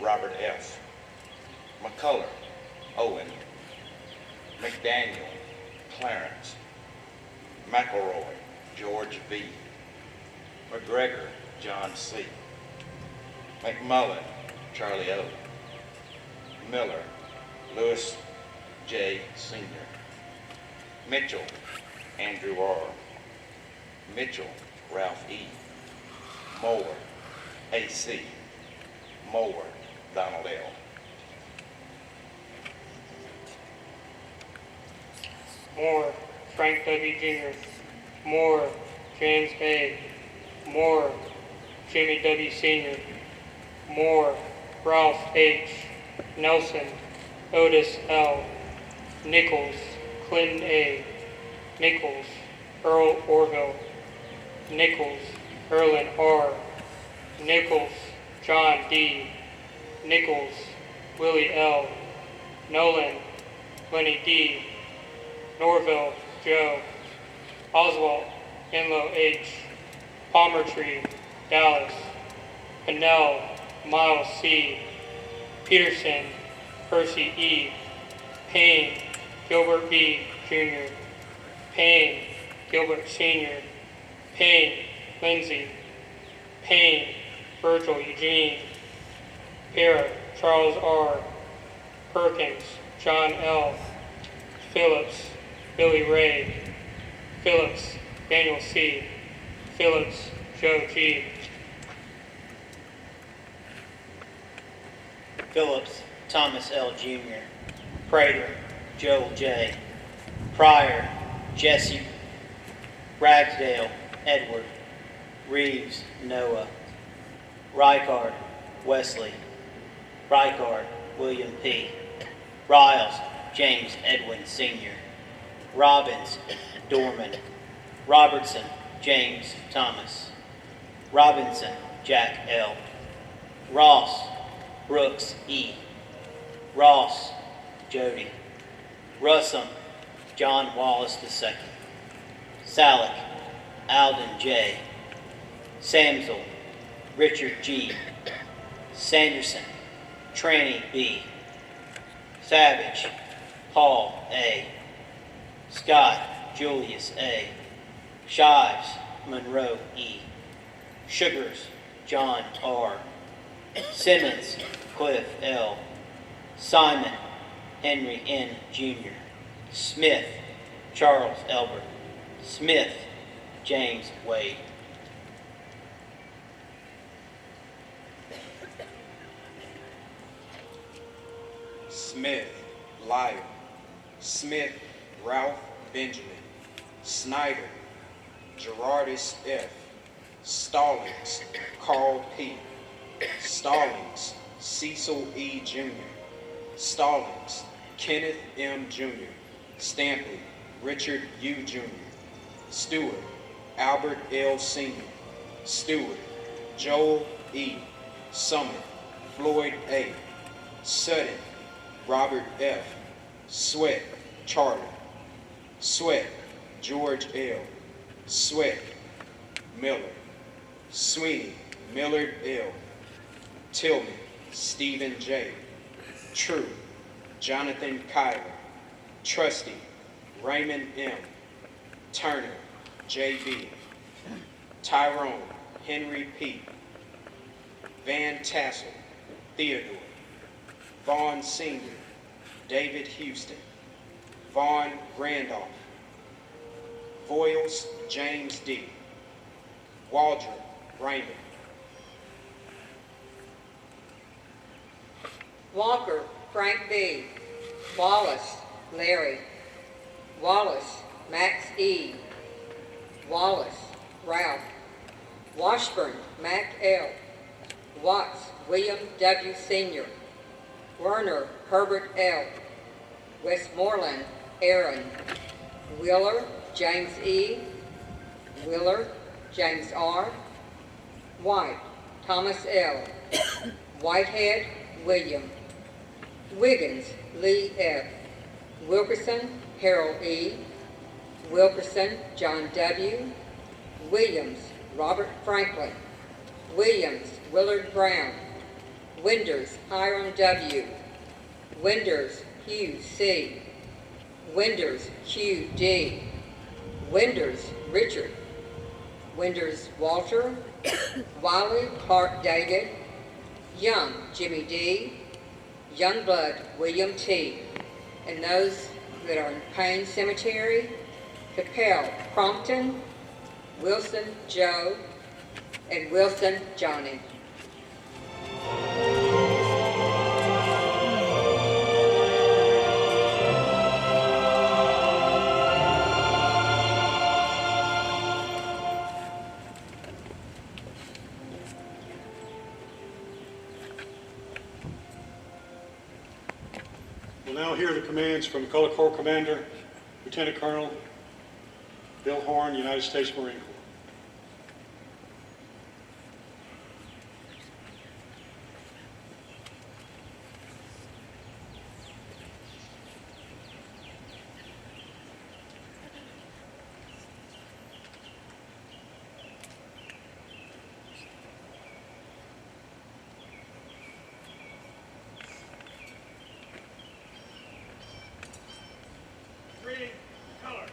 Robert F. McCullough, Owen. McDaniel, Clarence. McElroy, George V. McGregor, John C. McMullen, Charlie O. Miller, Lewis J. Sr. Mitchell, Andrew R. Mitchell, Ralph E. Moore, A.C. Moore, Donald L. Moore, Frank W. Jr. Moore, James A. Moore, Jimmy W. Sr. Moore, Ralph H. Nelson, Otis L. Nichols, Clinton A. Nichols, Earl Orville. Nichols, Erlin R. Nichols, John D. Nichols, Willie L. Nolan, Lenny D. Norville, Joe. Oswald, Enlow H. Palmertree, Dallas. Pinnell, Miles C. Peterson, Percy E. Payne, Gilbert B. Jr. Payne, Gilbert Sr. Payne, Lindsay. Payne, Virgil Eugene. Parrott, Charles R. Perkins, John L. Phillips, Billy Ray. Phillips, Daniel C. Phillips, Joe G. Phillips, Thomas L. Jr. Prater, Joel J. Pryor, Jesse. Ragsdale, Edward. Reeves, Noah. Reichard, Wesley. Reichard, William P. Riles, James Edwin Sr. Robbins, Dorman. Robertson, James Thomas. Robinson, Jack L. Ross, Brooks E. Ross, Jody. Russum, John Wallace II. Salick, Alden J. Samsel, Richard G. Sanderson, Tranny B. Savage Paul A. Scott Julius A. Shives Monroe E. Sugars John R. Simmons Cliff L. Simon Henry N. Jr. Smith Charles Elbert. Smith James Wade. Smith Lyle. Smith Ralph Benjamin. Snyder Gerardus F. Stallings Carl P. Stallings Cecil E. Jr. Stallings Kenneth M. Jr. Stampley Richard U. Jr. Stewart Albert L. Sr. Stewart Joel E. Summit Floyd A. Sutton Robert F. Sweat Charlie. Sweat George L. Sweat Miller. Sweeney Millard L. Tillman Stephen J. True Jonathan Kyler. Trusty Raymond M. Turner J.B. Tyrone Henry P. Van Tassel Theodore. Vaughn Sr. David Houston. Vaughn Randolph. Voiles James D. Waldron Raymond. Walker Frank B. Wallace Larry. Wallace Max E. Wallace Ralph. Washburn Mac L. Watts William W. Sr. Werner Herbert L. Westmoreland Aaron. Wheeler James E. Wheeler James R. White Thomas L. Whitehead William. Wiggins Lee F. Wilkerson Harold E. Wilkerson John W. Williams Robert Franklin. Williams Willard Brown. Winders Hiram W. Winders Hugh C. Winders Hugh D. Winders Richard. Winders Walter. Wiley Clark David. Young Jimmy D. Youngblood William T. And those that are in Payne Cemetery, Capel Crompton, Wilson Joe, and Wilson Johnny. We'll now hear the commands from Color Corps Commander, Lieutenant Colonel Bill Horn, United States Marine Corps. Reading color.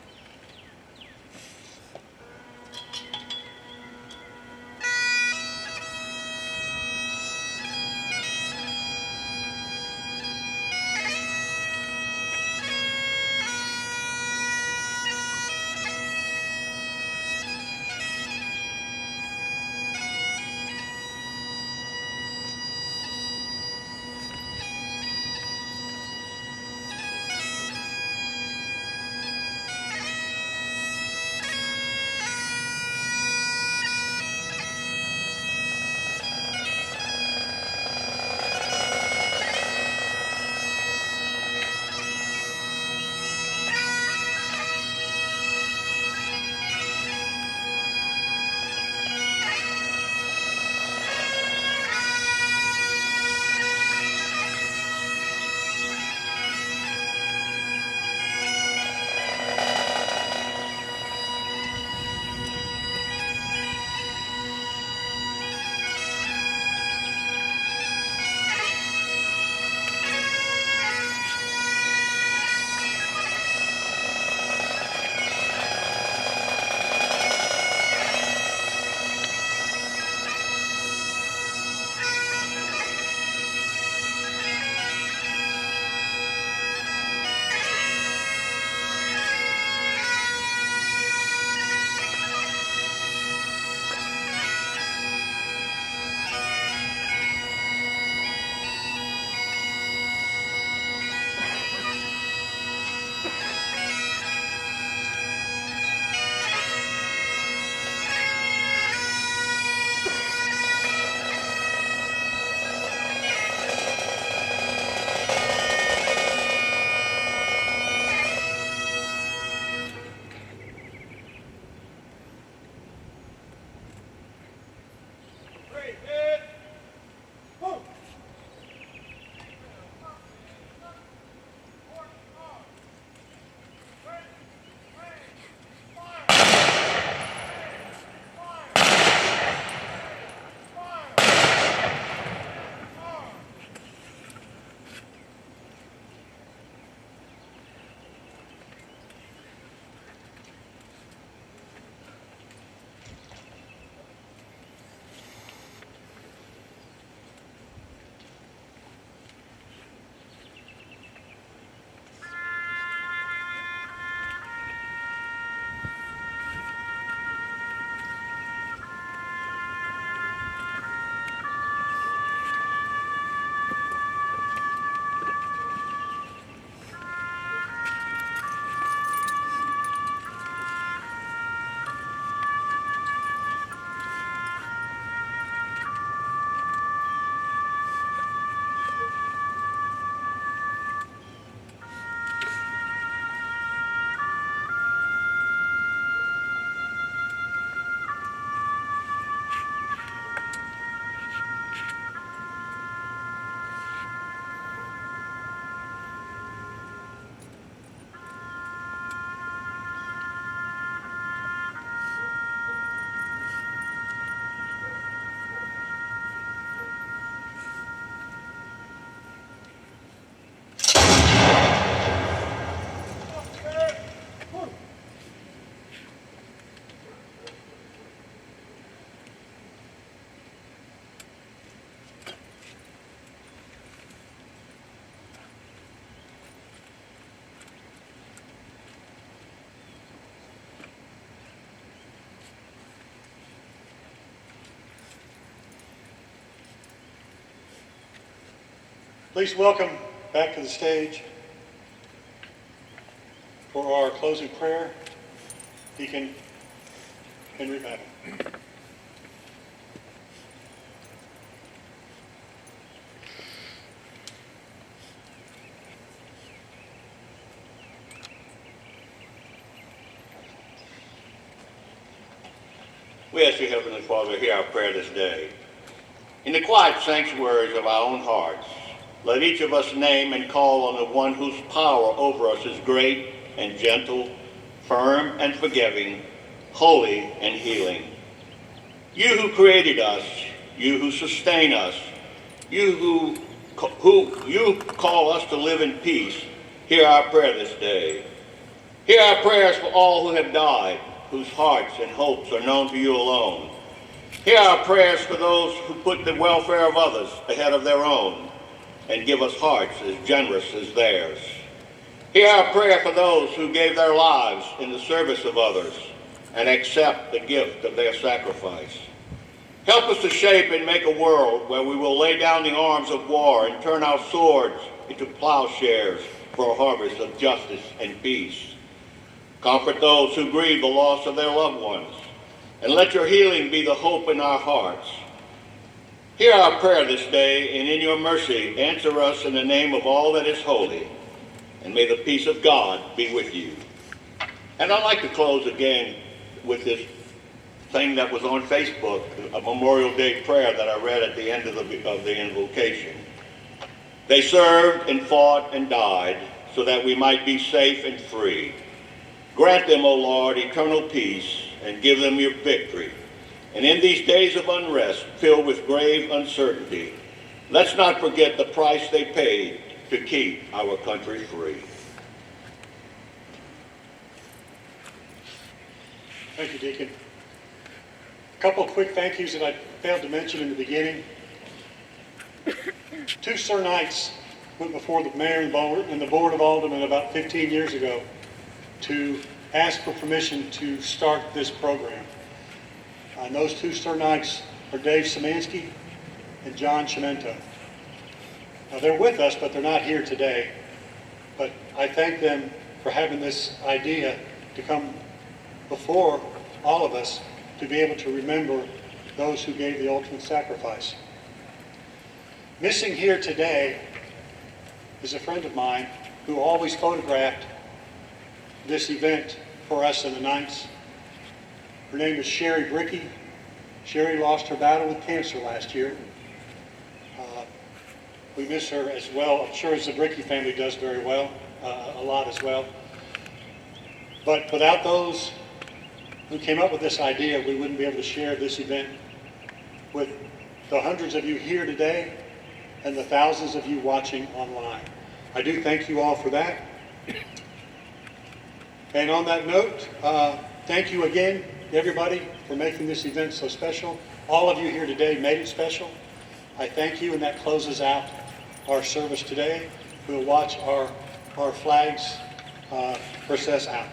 Please welcome back to the stage for our closing prayer, Deacon Henry Madden. We ask you, Heavenly Father, hear our prayer this day. In the quiet sanctuaries of our own hearts, let each of us name and call on the one whose power over us is great and gentle, firm and forgiving, holy and healing. You who created us, you who sustain us, you you call us to live in peace, hear our prayer this day. Hear our prayers for all who have died, whose hearts and hopes are known to you alone. Hear our prayers for those who put the welfare of others ahead of their own and give us hearts as generous as theirs. Hear our prayer for those who gave their lives in the service of others and accept the gift of their sacrifice. Help us to shape and make a world where we will lay down the arms of war and turn our swords into plowshares for a harvest of justice and peace. Comfort those who grieve the loss of their loved ones, and let your healing be the hope in our hearts. Hear our prayer this day, and in your mercy answer us in the name of all that is holy, and may the peace of God be with you. And I'd like to close again with this thing that was on Facebook, a Memorial Day prayer that I read at the end of the invocation. They served and fought and died so that we might be safe and free. Grant them, O Lord, eternal peace, and give them your victory. And in these days of unrest, filled with grave uncertainty, let's not forget the price they paid to keep our country free. Thank you, Deacon. A couple of quick thank yous that I failed to mention in the beginning. 2 Sir Knights went before the mayor and the board of aldermen about 15 years ago to ask for permission to start this program. And those 2 Sir Knights are Dave Szymanski and John Chimento. Now they're with us, but they're not here today. But I thank them for having this idea to come before all of us to be able to remember those who gave the ultimate sacrifice. Missing here today is a friend of mine who always photographed this event for us in the Knights. Her name is Sherry Brickey. Sherry lost her battle with cancer last year. We miss her as well. I'm sure as the Brickey family does very well, a lot as well. But without those who came up with this idea, we wouldn't be able to share this event with the hundreds of you here today and the thousands of you watching online. I do thank you all for that. And on that note, thank you again, everybody, for making this event so special. All of you here today made it special. I thank you, and that closes out our service today. We'll watch our flags process out.